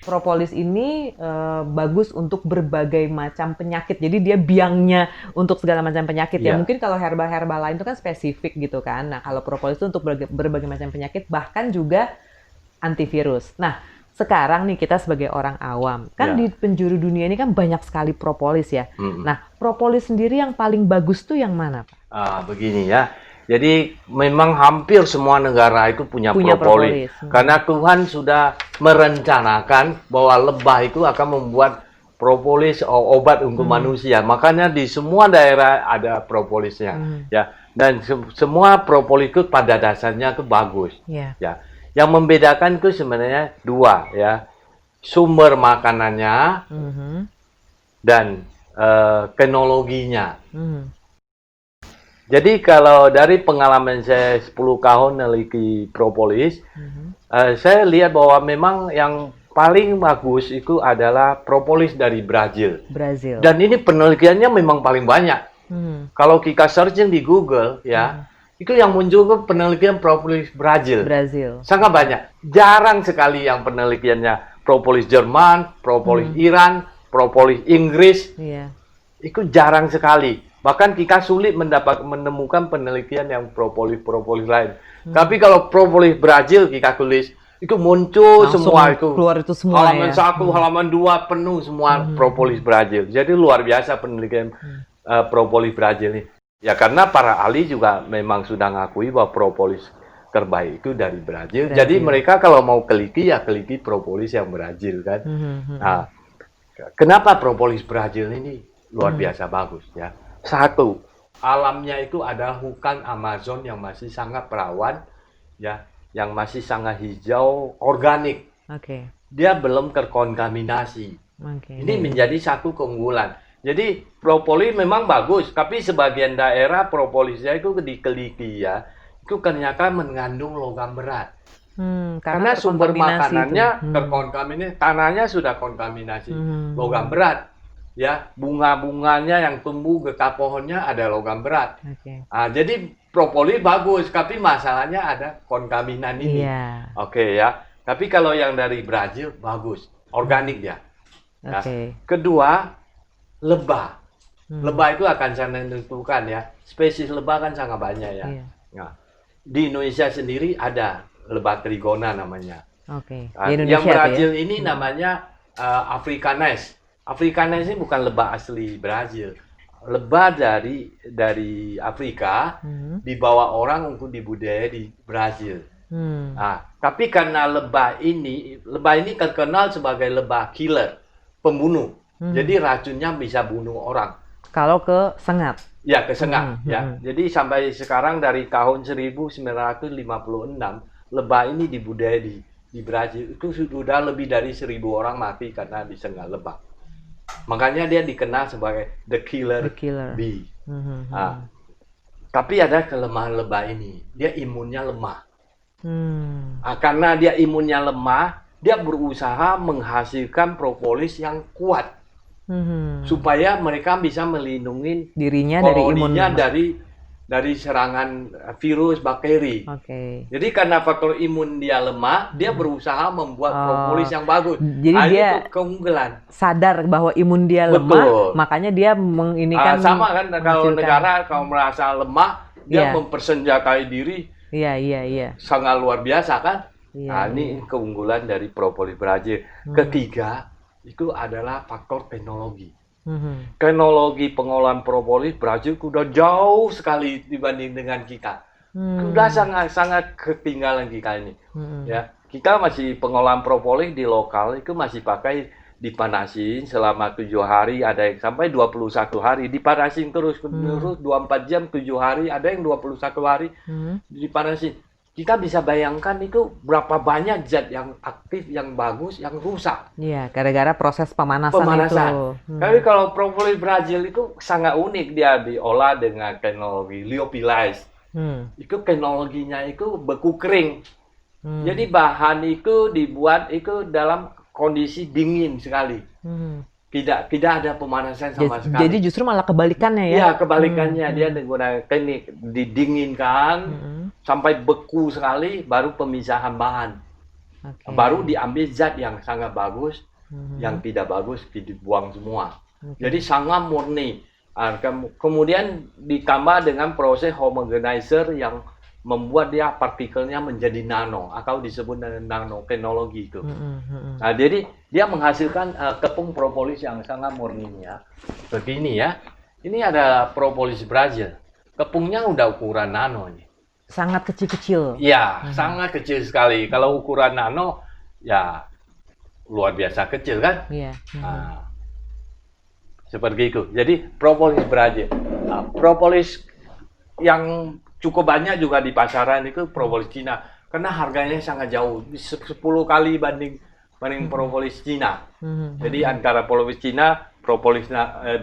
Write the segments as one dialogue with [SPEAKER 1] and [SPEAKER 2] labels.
[SPEAKER 1] propolis ini bagus untuk berbagai macam penyakit. Jadi dia biangnya untuk segala macam penyakit ya.
[SPEAKER 2] Iya.
[SPEAKER 1] Mungkin kalau herbal-herbal lain itu kan spesifik gitu kan. Nah, kalau propolis itu untuk berbagai macam penyakit, bahkan juga antivirus. Nah, sekarang nih kita sebagai orang awam, kan di
[SPEAKER 2] Ya.
[SPEAKER 1] penjuru dunia ini kan banyak sekali propolis ya.
[SPEAKER 2] Mm-mm.
[SPEAKER 1] Nah, propolis sendiri yang paling bagus tuh yang mana, Pak?
[SPEAKER 2] Begini ya. Jadi memang hampir semua negara itu punya propolis. Karena Tuhan sudah merencanakan bahwa lebah itu akan membuat propolis obat untuk manusia. Makanya di semua daerah ada propolisnya. Ya. Dan semua propolis itu pada dasarnya itu bagus.
[SPEAKER 1] Iya.
[SPEAKER 2] Ya. Yang membedakan itu sebenarnya dua ya. Sumber makanannya dan teknologinya. Jadi kalau dari pengalaman saya 10 tahun meneliti propolis, saya lihat bahwa memang yang paling bagus itu adalah propolis dari Brazil.
[SPEAKER 1] Brazil.
[SPEAKER 2] Dan ini penelitiannya memang paling banyak. Kalau kita searching di Google ya, itu yang muncul ke penelitian propolis Brazil.
[SPEAKER 1] Brazil.
[SPEAKER 2] Sangat banyak. Jarang sekali yang penelitiannya propolis Jerman, propolis Iran, propolis Inggris.
[SPEAKER 1] Iya.
[SPEAKER 2] Itu jarang sekali. Bahkan kita sulit menemukan penelitian yang propolis lain. Tapi kalau propolis Brazil kita tulis, itu muncul
[SPEAKER 1] Langsung
[SPEAKER 2] semua itu.
[SPEAKER 1] keluar itu semua
[SPEAKER 2] halaman
[SPEAKER 1] ya.
[SPEAKER 2] 1, halaman 2 penuh semua propolis Brazil. Jadi luar biasa penelitian propolis Brazil ini. Ya karena para ahli juga memang sudah ngakui bahwa propolis terbaik itu dari Brazil. Jadi mereka kalau mau teliti ya teliti propolis yang Brazil kan. Nah, kenapa propolis Brazil ini luar biasa bagus ya? Satu, alamnya itu ada hutan Amazon yang masih sangat perawan, ya, yang masih sangat hijau, organik.
[SPEAKER 1] Oke.
[SPEAKER 2] Dia belum terkontaminasi.
[SPEAKER 1] Oke.
[SPEAKER 2] Ini menjadi satu keunggulan. Jadi propolis memang bagus, tapi sebagian daerah propolisnya itu diteliti ya, itu ternyata mengandung logam berat. Karena sumber makanannya terkontaminasi, tanahnya sudah kontaminasi logam berat. Ya, bunga-bunganya yang tumbuh getah pohonnya ada logam berat. Jadi propolis bagus, tapi masalahnya ada kontaminan ini.
[SPEAKER 1] Iya.
[SPEAKER 2] Oke ya. Tapi kalau yang dari Brazil bagus, organik ya. Nah, kedua, lebah. Lebah itu akan saya menentukan ya. Spesies lebah kan sangat banyak ya. Nah, di Indonesia sendiri ada lebah trigona namanya.
[SPEAKER 1] Oke.
[SPEAKER 2] Nah, yang Brazil ini namanya Afrikanes. Afrikanes ini bukan lebah asli Brazil. Lebah dari Afrika dibawa orang untuk dibudidaya di Brazil. Nah, tapi karena lebah ini terkenal sebagai lebah killer, pembunuh. Jadi racunnya bisa bunuh orang.
[SPEAKER 1] Kalau ke sengat.
[SPEAKER 2] Ya, ke sengat ya. Jadi sampai sekarang dari tahun 1956 lebah ini dibudidaya di Brazil itu sudah lebih dari 1.000 orang mati karena disengat lebah. Makanya dia dikenal sebagai the killer bee. Tapi ada kelemahan lebah ini, dia imunnya lemah. Karena dia imunnya lemah, dia berusaha menghasilkan propolis yang kuat. Supaya mereka bisa melindungi
[SPEAKER 1] dirinya
[SPEAKER 2] dari serangan virus, bakteri. Jadi karena faktor imun dia lemah, dia berusaha membuat propolis yang bagus.
[SPEAKER 1] Jadi dia
[SPEAKER 2] itu keunggulan.
[SPEAKER 1] Sadar bahwa imun dia lemah, makanya dia menginikan.
[SPEAKER 2] Sama kan kalau negara kalau merasa lemah, dia mempersenjatai diri.
[SPEAKER 1] Iya.
[SPEAKER 2] Sangat luar biasa kan? Ini keunggulan dari propolis Brazil. Ketiga, itu adalah faktor teknologi. Teknologi pengolahan propolis Brazil sudah jauh sekali dibanding dengan kita. Sudah sangat ketinggalan kita ini. Ya, kita masih pengolahan propolis di lokal itu masih pakai dipanasin selama 7 hari, ada yang sampai 21 hari dipanasin terus 24 jam 7 hari, ada yang 21 hari dipanasin. Kita bisa bayangkan itu berapa banyak zat yang aktif, yang bagus, yang rusak.
[SPEAKER 1] Iya, gara-gara proses pemanasan itu.
[SPEAKER 2] Tapi kalau propolis Brazil itu sangat unik, dia diolah dengan teknologi lyophilis. Itu teknologinya itu beku kering. Jadi bahan itu dibuat itu dalam kondisi dingin sekali. Tidak ada pemanasan sama sekali.
[SPEAKER 1] Jadi justru malah kebalikannya ya?
[SPEAKER 2] Iya, kebalikannya. Dia menggunakan teknik didinginkan sampai beku sekali, baru pemisahan bahan.
[SPEAKER 1] Oke.
[SPEAKER 2] Baru diambil zat yang sangat bagus,
[SPEAKER 1] Mhm.
[SPEAKER 2] yang tidak bagus dibuang semua.
[SPEAKER 1] Oke.
[SPEAKER 2] Jadi sangat murni. Kemudian ditambah dengan proses homogenizer yang membuat dia partikelnya menjadi nano, atau disebut nanoteknologi itu. Nah, jadi dia menghasilkan tepung propolis yang sangat murninya. Begini ya, ini ada propolis Brazil. Tepungnya udah ukuran nano nih.
[SPEAKER 1] Sangat kecil-kecil.
[SPEAKER 2] Ya, sangat kecil sekali. Kalau ukuran nano, ya luar biasa kecil kan?
[SPEAKER 1] Iya.
[SPEAKER 2] Nah, seperti itu. Jadi propolis Brazil. Nah, propolis yang cukup banyak juga di pasaran itu propolis Cina, karena harganya sangat jauh, 10 kali banding propolis Cina. Jadi antara propolis Cina, propolis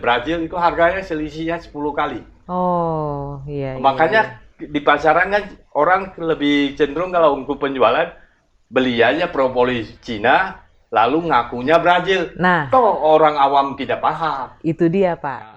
[SPEAKER 2] Brazil itu harganya selisihnya 10 kali.
[SPEAKER 1] Oh, iya.
[SPEAKER 2] Makanya di pasaran kan orang lebih cenderung kalau untuk penjualan beli aja propolis Cina lalu ngakunya Brazil.
[SPEAKER 1] Nah,
[SPEAKER 2] toh orang awam tidak paham.
[SPEAKER 1] itu dia, Pak.